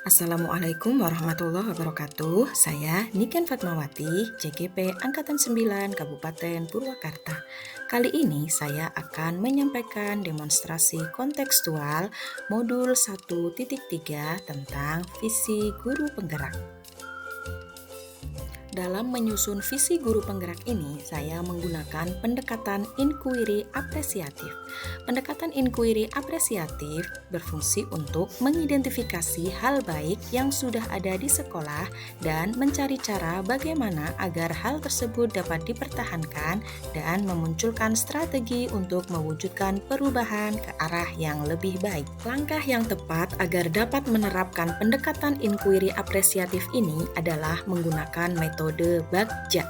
Assalamualaikum warahmatullahi wabarakatuh. Saya Niken Fatmawati, JGP Angkatan 9 Kabupaten Purwakarta. Kali ini saya akan menyampaikan demonstrasi kontekstual modul 1.3 tentang visi guru penggerak. Dalam menyusun visi guru penggerak ini, saya menggunakan pendekatan inquiry apresiatif. Pendekatan inquiry apresiatif berfungsi untuk mengidentifikasi hal baik yang sudah ada di sekolah dan mencari cara bagaimana agar hal tersebut dapat dipertahankan dan memunculkan strategi untuk mewujudkan perubahan ke arah yang lebih baik. Langkah yang tepat agar dapat menerapkan pendekatan inquiry apresiatif ini adalah menggunakan metode Bagja,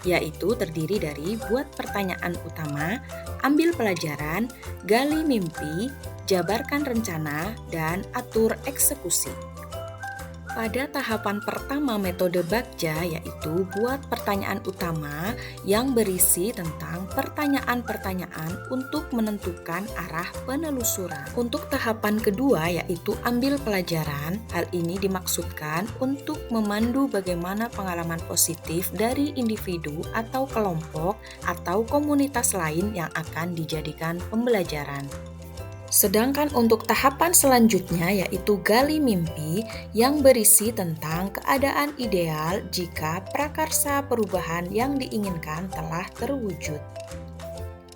yaitu terdiri dari buat pertanyaan utama, ambil pelajaran, gali mimpi, jabarkan rencana, dan atur eksekusi. Pada tahapan pertama metode Bagja, yaitu buat pertanyaan utama yang berisi tentang pertanyaan-pertanyaan untuk menentukan arah penelusuran. Untuk tahapan kedua, yaitu ambil pelajaran, hal ini dimaksudkan untuk memandu bagaimana pengalaman positif dari individu atau kelompok atau komunitas lain yang akan dijadikan pembelajaran. Sedangkan untuk tahapan selanjutnya yaitu gali mimpi yang berisi tentang keadaan ideal jika prakarsa perubahan yang diinginkan telah terwujud.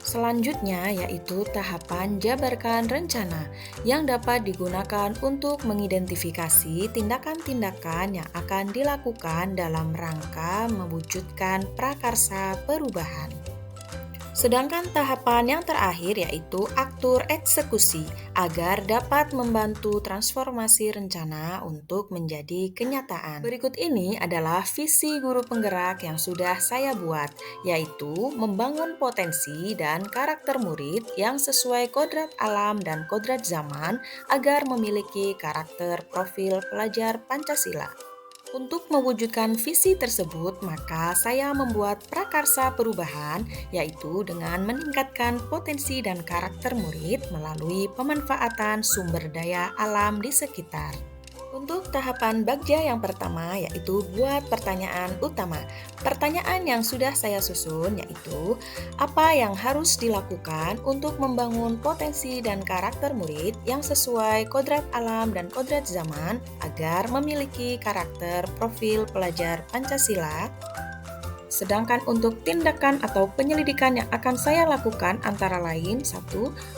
Selanjutnya yaitu tahapan jabarkan rencana yang dapat digunakan untuk mengidentifikasi tindakan-tindakan yang akan dilakukan dalam rangka mewujudkan prakarsa perubahan. Sedangkan tahapan yang terakhir yaitu atur eksekusi agar dapat membantu transformasi rencana untuk menjadi kenyataan. Berikut ini adalah visi guru penggerak yang sudah saya buat, yaitu membangun potensi dan karakter murid yang sesuai kodrat alam dan kodrat zaman agar memiliki karakter profil pelajar Pancasila. Untuk mewujudkan visi tersebut, maka saya membuat prakarsa perubahan, yaitu dengan meningkatkan potensi dan karakter murid melalui pemanfaatan sumber daya alam di sekitar. Untuk tahapan Bagja yang pertama yaitu buat pertanyaan utama. Pertanyaan yang sudah saya susun yaitu apa yang harus dilakukan untuk membangun potensi dan karakter murid yang sesuai kodrat alam dan kodrat zaman agar memiliki karakter profil pelajar Pancasila. Sedangkan untuk tindakan atau penyelidikan yang akan saya lakukan antara lain 1.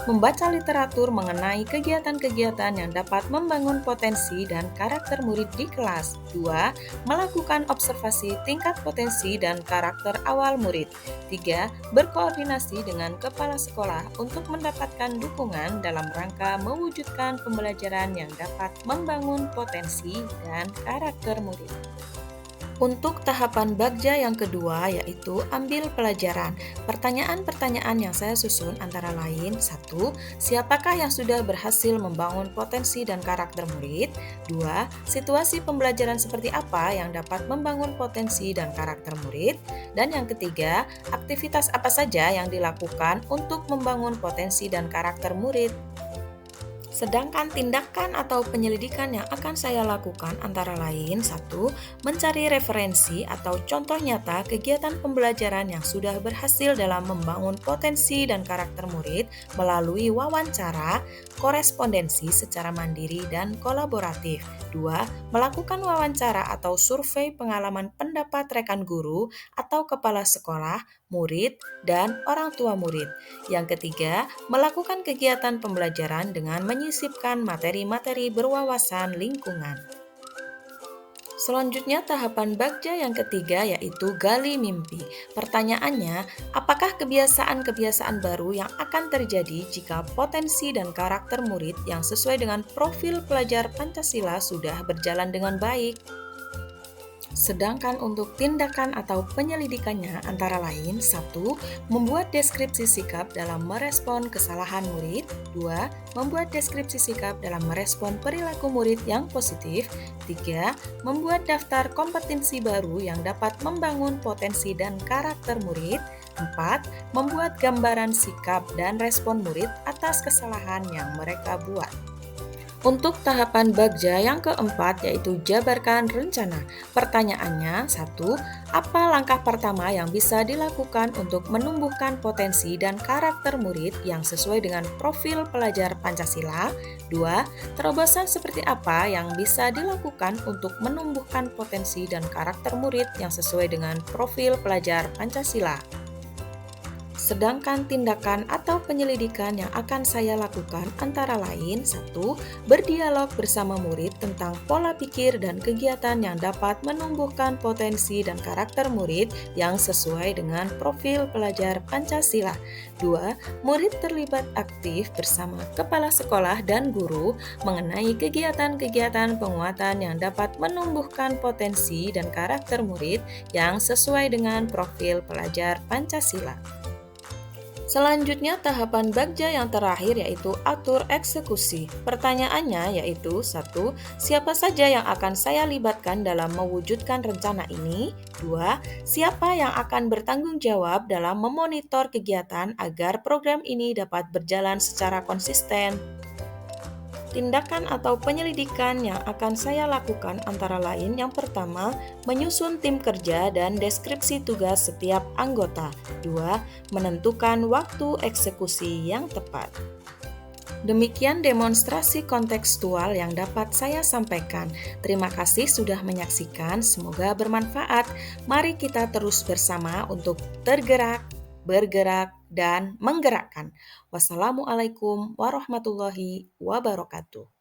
Membaca literatur mengenai kegiatan-kegiatan yang dapat membangun potensi dan karakter murid di kelas. 2. Melakukan observasi tingkat potensi dan karakter awal murid. 3. Berkoordinasi dengan kepala sekolah untuk mendapatkan dukungan dalam rangka mewujudkan pembelajaran yang dapat membangun potensi dan karakter murid. Untuk tahapan Bagja yang kedua yaitu ambil pelajaran. Pertanyaan-pertanyaan yang saya susun antara lain 1. Siapakah yang sudah berhasil membangun potensi dan karakter murid? 2. Situasi pembelajaran seperti apa yang dapat membangun potensi dan karakter murid? Dan yang ketiga, aktivitas apa saja yang dilakukan untuk membangun potensi dan karakter murid? Sedangkan tindakan atau penyelidikan yang akan saya lakukan antara lain 1. Mencari referensi atau contoh nyata kegiatan pembelajaran yang sudah berhasil dalam membangun potensi dan karakter murid melalui wawancara, korespondensi secara mandiri dan kolaboratif. 2. Melakukan wawancara atau survei pengalaman pendapat rekan guru atau kepala sekolah, murid, dan orang tua murid. Yang ketiga, melakukan kegiatan pembelajaran dengan menyisipkan materi-materi berwawasan lingkungan. Selanjutnya tahapan Bagja yang ketiga yaitu gali mimpi. Pertanyaannya, apakah kebiasaan-kebiasaan baru yang akan terjadi jika potensi dan karakter murid yang sesuai dengan profil pelajar Pancasila sudah berjalan dengan baik? Sedangkan untuk tindakan atau penyelidikannya antara lain 1. Membuat deskripsi sikap dalam merespon kesalahan murid. 2. Membuat deskripsi sikap dalam merespon perilaku murid yang positif. 3. Membuat daftar kompetensi baru yang dapat membangun potensi dan karakter murid. 4. Membuat gambaran sikap dan respon murid atas kesalahan yang mereka buat. Untuk tahapan bagja yang keempat yaitu jabarkan rencana. Pertanyaannya, satu, apa langkah pertama yang bisa dilakukan untuk menumbuhkan potensi dan karakter murid yang sesuai dengan profil pelajar Pancasila? Dua, terobosan seperti apa yang bisa dilakukan untuk menumbuhkan potensi dan karakter murid yang sesuai dengan profil pelajar Pancasila? Sedangkan tindakan atau penyelidikan yang akan saya lakukan antara lain, satu, berdialog bersama murid tentang pola pikir dan kegiatan yang dapat menumbuhkan potensi dan karakter murid yang sesuai dengan profil pelajar Pancasila. Dua, murid terlibat aktif bersama kepala sekolah dan guru mengenai kegiatan-kegiatan penguatan yang dapat menumbuhkan potensi dan karakter murid yang sesuai dengan profil pelajar Pancasila. Selanjutnya tahapan bagja yang terakhir yaitu atur eksekusi. Pertanyaannya yaitu satu, siapa saja yang akan saya libatkan dalam mewujudkan rencana ini? Dua, siapa yang akan bertanggung jawab dalam memonitor kegiatan agar program ini dapat berjalan secara konsisten? Tindakan atau penyelidikan yang akan saya lakukan antara lain yang pertama, menyusun tim kerja dan deskripsi tugas setiap anggota. Dua, menentukan waktu eksekusi yang tepat. Demikian demonstrasi kontekstual yang dapat saya sampaikan. Terima kasih sudah menyaksikan, semoga bermanfaat. Mari kita terus bersama untuk tergerak, bergerak, dan menggerakkan. Wassalamualaikum warahmatullahi wabarakatuh.